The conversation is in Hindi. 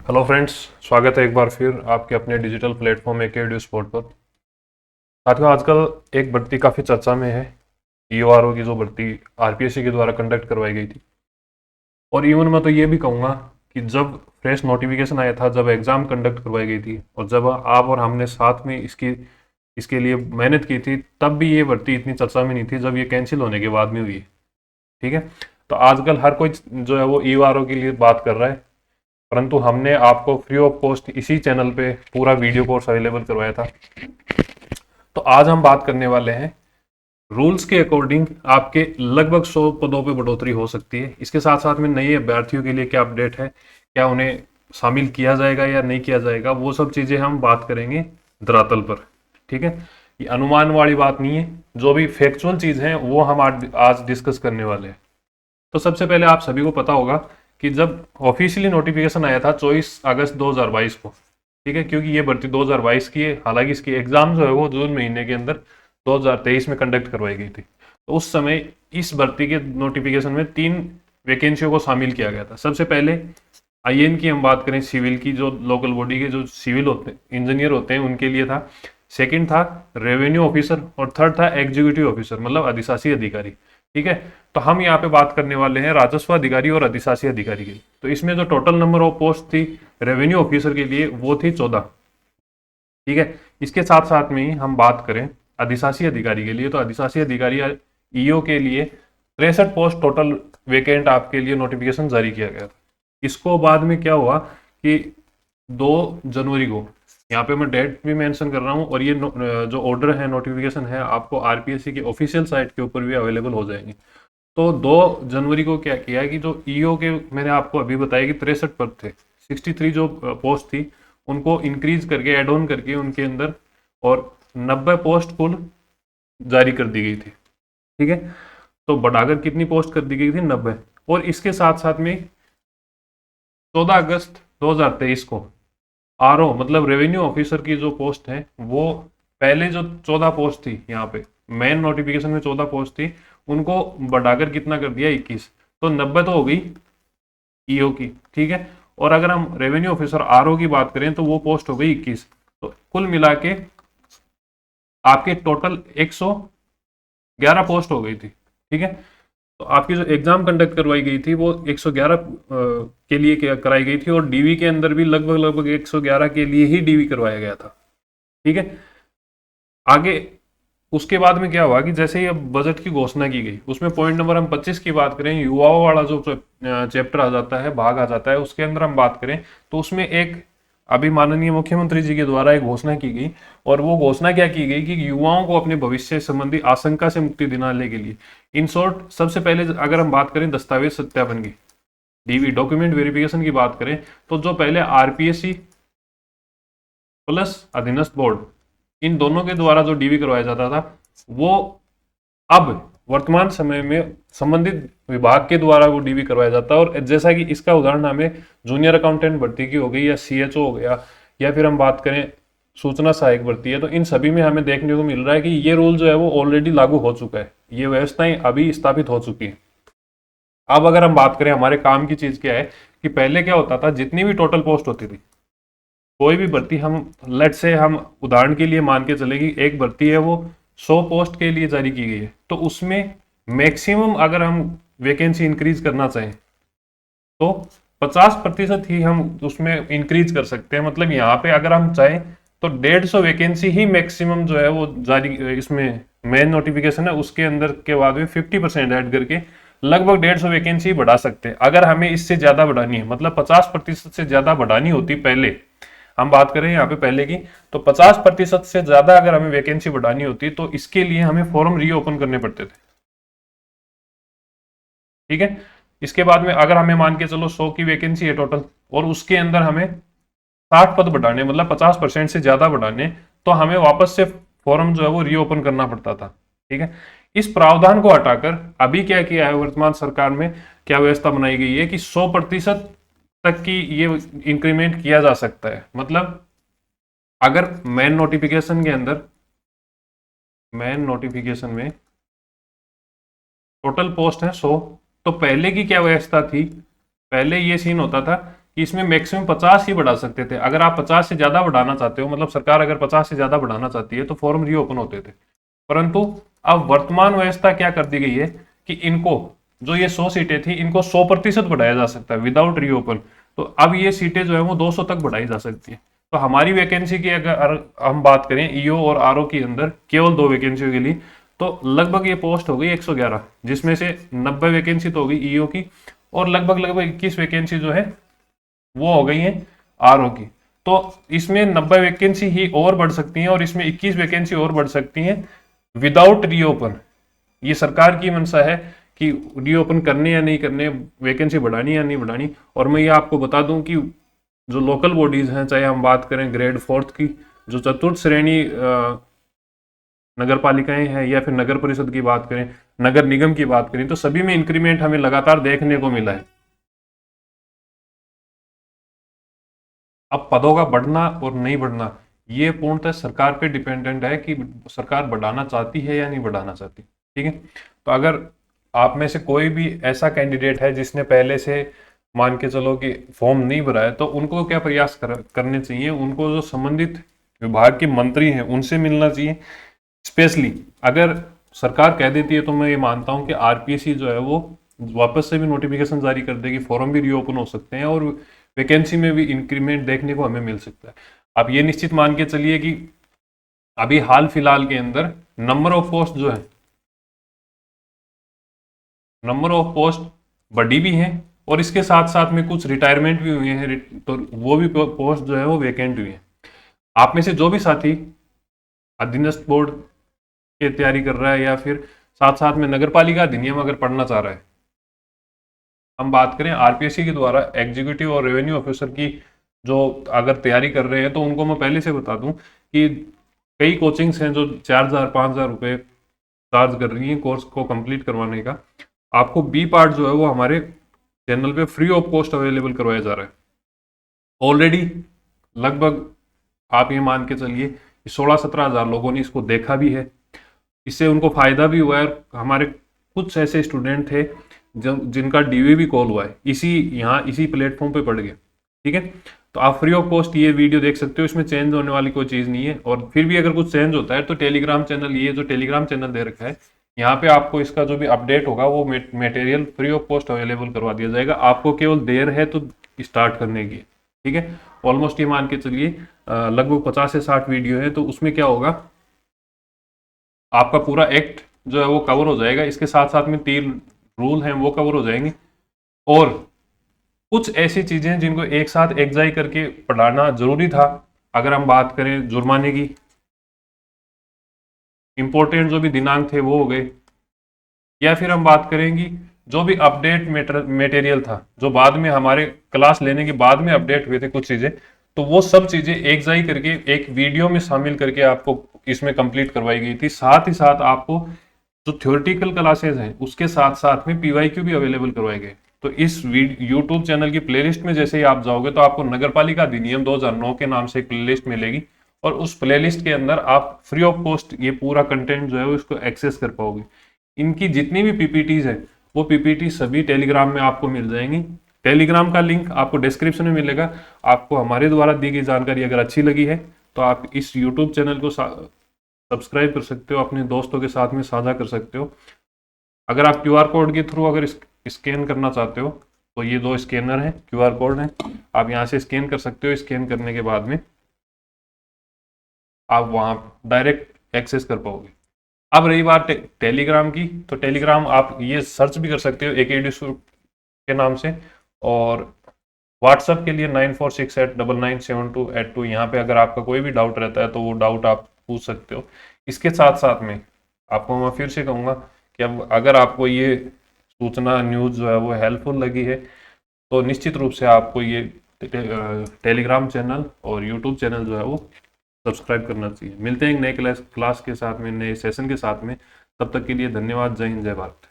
हेलो फ्रेंड्स, स्वागत है एक बार फिर आपके अपने डिजिटल प्लेटफॉर्म एकेडू स्पोर्ट पर। साथियों, आजकल एक भर्ती काफ़ी चर्चा में है। ईओआरओ की जो भर्ती आरपीएससी के द्वारा कंडक्ट करवाई गई थी। और इवन मैं तो ये भी कहूँगा कि जब फ्रेश नोटिफिकेशन आया था, जब एग्ज़ाम कंडक्ट करवाई गई थी और जब आप और हमने साथ में इसके लिए मेहनत की थी, तब भी ये भर्ती इतनी चर्चा में नहीं थी जब ये कैंसिल होने के बाद में हुई है। ठीक है। तो आजकल हर कोई जो है वो ईओआरओ के लिए बात कर रहा है, परंतु हमने आपको फ्री ऑफ कॉस्ट इसी चैनल पे पूरा वीडियो कोर्स अवेलेबल करवाया था। तो आज हम बात करने वाले हैं रूल्स के अकॉर्डिंग आपके लगभग 100 पदों पे बढ़ोतरी हो सकती है। इसके साथ साथ में नए अभ्यर्थियों के लिए क्या अपडेट है, क्या उन्हें शामिल किया जाएगा या नहीं किया जाएगा, वो सब चीज़ें हम बात करेंगे धरातल पर। ठीक है। ये अनुमान वाली बात नहीं है, जो भी फैक्चुअल चीज़ है वो हम आज डिस्कस करने वाले हैं। तो सबसे पहले आप सभी को पता होगा कि जब ऑफिशियली नोटिफिकेशन आया था 24 अगस्त 2022 को, ठीक है, क्योंकि ये भर्ती 2022 की है, हालांकि इसकी एग्जाम जो है वो जून महीने के अंदर 2023 में कंडक्ट करवाई गई थी। तो उस समय इस भर्ती के नोटिफिकेशन में 3 वैकेंसियों को शामिल किया गया था। सबसे पहले आईएन की हम बात करें, सिविल की, जो लोकल बॉडी के जो सिविल होते हैं, इंजीनियर होते हैं, उनके लिए था। सेकंड था रेवेन्यू ऑफिसर और थर्ड था एग्जीक्यूटिव ऑफिसर, मतलब अधिशासी अधिकारी। ठीक है। तो हम यहाँ पे बात करने वाले हैं राजस्व अधिकारी और अधिशासी अधिकारी की। तो इसमें जो टोटल नंबर ऑफ पोस्ट थी रेवेन्यू ऑफिसर के लिए वो थी 14। ठीक है। इसके साथ साथ में ही हम बात करें अधिशासी अधिकारी के लिए, तो अधिशासी अधिकारी ईओ के लिए 63 पोस्ट टोटल वेकेंट आपके लिए नोटिफिकेशन जारी किया गया था। इसको बाद में क्या हुआ कि 2 जनवरी को, यहाँ पे मैं डेट भी मेंशन कर रहा हूँ, और ये जो ऑर्डर है, नोटिफिकेशन है, आपको आरपीएससी की ऑफिशियल साइट के ऊपर भी अवेलेबल हो जाएंगे। तो 2 जनवरी को क्या किया कि जो ईओ के मैंने आपको अभी बताया कि 63 पद थे, 63 जो पोस्ट थी उनको इंक्रीज करके, एड ऑन करके उनके अंदर, और 90 पोस्ट कुल जारी कर दी गई थी। ठीक है। तो बढ़ाकर कितनी पोस्ट कर दी गई थी? 90। और इसके साथ साथ में 14 अगस्त 2023 को आरओ मतलब रेवेन्यू ऑफिसर की जो पोस्ट है वो, पहले जो 14 पोस्ट थी, यहाँ पे मेन नोटिफिकेशन में 14 पोस्ट थी, उनको बढ़ाकर कितना कर दिया? 21। तो 90 तो हो गई ईओ की। ठीक है। और अगर हम रेवेन्यू ऑफिसर आरओ की बात करें तो वो पोस्ट हो गई 21। तो कुल मिला के आपके टोटल 111 पोस्ट हो गई थी। ठीक है। तो आपकी जो एग्जाम कंडक्ट करवाई गई थी वो 111 के लिए कराई गई थी, और डीवी के अंदर भी लगभग लगभग 111 के लिए ही डीवी करवाया गया था। ठीक है। आगे उसके बाद में क्या हुआ कि जैसे ही अब बजट की घोषणा की गई, उसमें पॉइंट नंबर हम 25 की बात करें, युवाओं वाला जो चैप्टर आ जाता है, भाग आ जाता है, उसके अंदर हम बात करें तो उसमें एक अभी माननीय मुख्यमंत्री जी के द्वारा एक घोषणा की गई। और वो घोषणा क्या की गई कि युवाओं को अपने भविष्य संबंधी आशंका से मुक्ति दिलाने के लिए, इन शॉर्ट, सबसे पहले अगर हम बात करें दस्तावेज सत्यापन की, डीवी डॉक्यूमेंट वेरिफिकेशन की बात करें, तो जो पहले आरपीएससी प्लस अधीनस्थ बोर्ड, इन दोनों के द्वारा जो डीवी करवाया जाता था, वो अब वर्तमान समय में संबंधित विभाग के द्वारा वो डीवी करवाया जाता है। और जैसा कि इसका उदाहरण हमें जूनियर अकाउंटेंट भर्ती की हो गई, या सीएचओ हो गया, या फिर हम बात करें सूचना सहायक भर्ती है, तो इन सभी में हमें देखने को मिल रहा है कि ये रूल जो है वो ऑलरेडी लागू हो चुका है, ये व्यवस्थाएं अभी स्थापित हो चुकी है। अब अगर हम बात करें हमारे काम की चीज क्या है, कि पहले क्या होता था, जितनी भी टोटल पोस्ट होती थी, कोई भी भर्ती, हम लेट से हम उदाहरण के लिए मान के चले कि एक भर्ती है वो 100 पोस्ट के लिए जारी की गई है, तो उसमें मैक्सिमम अगर हम वैकेंसी इंक्रीज करना चाहें तो 50% ही हम उसमें इंक्रीज कर सकते हैं। मतलब यहाँ पे अगर हम चाहें तो 150 वैकेंसी ही मैक्सिमम जो है वो जारी, इसमें मेन नोटिफिकेशन है उसके अंदर के बाद में 50% ऐड करके लगभग 150 वैकेंसी बढ़ा सकते हैं। अगर हमें इससे ज्यादा बढ़ानी है, मतलब 50% से ज्यादा बढ़ानी होती पहले, हम बात करें यहाँ पे पहले की, तो 50% से ज्यादा अगर हमें वैकेंसी बढ़ानी होती तो इसके लिए हमें फॉर्म रीओपन करने पड़ते थे। ठीक है। इसके बाद में अगर हमें मान के चलो 100 की वैकेंसी है टोटल, और उसके अंदर हमें 60 पद बढ़ाने, मतलब 50% से ज्यादा बढ़ाने, तो हमें वापस से फॉर्म जो है वो रीओपन करना पड़ता था। ठीक है। इस प्रावधान को हटाकर अभी क्या किया है वर्तमान सरकार में, क्या व्यवस्था बनाई गई है कि 100% तक की ये इंक्रीमेंट किया जा सकता है। मतलब अगर मेन नोटिफिकेशन में टोटल पोस्ट है 100, तो पहले की क्या व्यवस्था थी, पहले ये सीन होता था कि इसमें मैक्सिमम 50 ही बढ़ा सकते थे। अगर आप 50 से ज्यादा बढ़ाना चाहते हो, मतलब सरकार अगर 50 से ज्यादा बढ़ाना चाहती है तो फॉर्म रीओपन होते थे। परंतु अब वर्तमान व्यवस्था क्या कर दी गई है कि इनको जो ये 100 सीटें थी इनको 100% बढ़ाया जा सकता है विदाउट रीओपन। तो अब ये सीटें जो है वो 200 तक बढ़ाई जा सकती है। तो हमारी वैकेंसी की अगर हम बात करें ईओ और आरओ के अंदर केवल 2 वैकेंसियों के लिए, तो लगभग ये पोस्ट हो गई 111, जिसमें से 90 वैकेंसी तो हो गई ईओ की और लगभग 21 वैकेंसी जो है वो हो गई है आरओ की। तो इसमें 90 वैकेंसी ही और बढ़ सकती हैं और इसमें 21 वैकेंसी और बढ़ सकती हैं विदाउट रीओपन। ये सरकार की मंशा है कि रीओपन करने या नहीं करने, वैकेंसी बढ़ानी या नहीं बढ़ानी। और मैं ये आपको बता दूं कि जो लोकल बॉडीज हैं, चाहे हम बात करें ग्रेड 4 की, जो चतुर्थ श्रेणी नगर पालिकाएं हैं या फिर नगर परिषद की बात करें, नगर निगम की बात करें, तो सभी में इंक्रीमेंट हमें लगातार देखने को मिला है। अब पदों का बढ़ना और नहीं बढ़ना ये पूर्णतः सरकार पे डिपेंडेंट है कि सरकार बढ़ाना चाहती है या नहीं बढ़ाना चाहती। ठीक है, तो अगर आप में से कोई भी ऐसा कैंडिडेट है जिसने पहले से मान के चलो कि फॉर्म नहीं भरा है, तो उनको क्या प्रयास करने चाहिए, उनको जो संबंधित विभाग के मंत्री हैं उनसे मिलना चाहिए। स्पेशली अगर सरकार कह देती है तो मैं ये मानता हूं कि आरपीएससी जो है वो वापस से भी नोटिफिकेशन जारी कर देगी, फॉर्म भी रीओपन हो सकते हैं और वैकेंसी में भी इंक्रीमेंट देखने को हमें मिल सकता है। आप ये निश्चित मान के चलिए कि अभी हाल फिलहाल के अंदर नंबर ऑफ पोस्ट जो है, नंबर ऑफ पोस्ट बढ़ी भी हैं और इसके साथ साथ में कुछ रिटायरमेंट भी हुए हैं, तो वो भी पोस्ट जो है वो वैकेंट हुई है। आप में से जो भी साथी अधीनस्थ बोर्ड की तैयारी कर रहा है या फिर साथ साथ में नगर पालिका अधिनियम अगर पढ़ना चाह रहा है, हम बात करें आरपीएससी के द्वारा एग्जीक्यूटिव और रेवेन्यू ऑफिसर की जो अगर तैयारी कर रहे हैं, तो उनको मैं पहले से बता दूं कि कई कोचिंग्स हैं जो 4,000-5,000 रुपये चार्ज कर रही हैं कोर्स को कंप्लीट करवाने का। आपको बी पार्ट जो है वो हमारे चैनल पे फ्री ऑफ कॉस्ट अवेलेबल करवाया जा रहा है। ऑलरेडी लगभग आप ये मान के चलिए कि 16-17 हज़ार लोगों ने इसको देखा भी है, इससे उनको फायदा भी हुआ है। हमारे कुछ ऐसे स्टूडेंट थे जिनका डीवी भी कॉल हुआ है इसी प्लेटफॉर्म पे पड़ गया। ठीक है, तो आप फ्री ऑफ कॉस्ट ये वीडियो देख सकते हो, इसमें चेंज होने वाली कोई चीज़ नहीं है। और फिर भी अगर कुछ चेंज होता है तो टेलीग्राम चैनल, ये जो टेलीग्राम चैनल दे रखा है यहाँ पे आपको इसका जो भी अपडेट होगा वो material free of cost available करवा दिया जाएगा। आपको केवल देर है तो स्टार्ट करने की। ठीक है, ऑलमोस्ट ये मान के चलिए लगभग 50 से 60 वीडियो है, तो उसमें क्या होगा, आपका पूरा एक्ट जो है वो कवर हो जाएगा। इसके साथ साथ में 3 रूल हैं वो कवर हो जाएंगे और कुछ ऐसी चीजें जिनको एक साथ एग्जाई करके पढ़ाना जरूरी था। अगर हम बात करें जुर्माने की, इंपॉर्टेंट जो भी दिनांक थे वो हो गए, या फिर हम बात करेंगे जो भी अपडेट मटेरियल था जो बाद में हमारे क्लास लेने के बाद में अपडेट हुए थे कुछ चीजें, तो वो सब चीजें एग्जाई करके एक वीडियो में शामिल करके आपको इसमें कंप्लीट करवाई गई थी। साथ ही साथ आपको जो थ्योरेटिकल क्लासेस हैं उसके साथ साथ में पीवाईक्यू भी अवेलेबल करवाए गए। तो इस यूट्यूब चैनल की प्लेलिस्ट में जैसे ही आप जाओगे तो आपको नगरपालिका अधिनियम 2009 के नाम से एक प्लेलिस्ट मिलेगी और उस प्लेलिस्ट के अंदर आप फ्री ऑफ कॉस्ट ये पूरा कंटेंट जो है उसको एक्सेस कर पाओगे। इनकी जितनी भी पीपीटीज है वो पीपीटी सभी टेलीग्राम में आपको मिल जाएंगी। टेलीग्राम का लिंक आपको डिस्क्रिप्शन में मिलेगा। आपको हमारे द्वारा दी गई जानकारी अगर अच्छी लगी है तो आप इस यूट्यूब चैनल को सब्सक्राइब कर सकते हो, अपने दोस्तों के साथ में साझा कर सकते हो। अगर आप क्यूआर कोड के थ्रू अगर स्कैन करना चाहते हो तो ये 2 स्कैनर हैं, क्यूआर कोड हैं, आप यहाँ से स्कैन कर सकते हो। स्कैन करने के बाद में आप वहाँ डायरेक्ट एक्सेस कर पाओगे। अब रही बात टेलीग्राम की, तो टेलीग्राम आप ये सर्च भी कर सकते हो AKEDU के नाम से। और व्हाट्सएप के लिए 9468997282, यहाँ पे अगर आपका कोई भी डाउट रहता है तो वो डाउट आप पूछ सकते हो। इसके साथ साथ में आपको मैं फिर से कहूँगा कि अब अगर आपको ये सूचना न्यूज़ जो है वो हेल्पफुल लगी है तो निश्चित रूप से आपको ये टेलीग्राम चैनल और यूट्यूब चैनल जो है वो सब्सक्राइब करना चाहिए। मिलते हैं एक नए क्लास के साथ में, नए सेशन के साथ में। तब तक के लिए धन्यवाद। जय हिंद, जय भारत।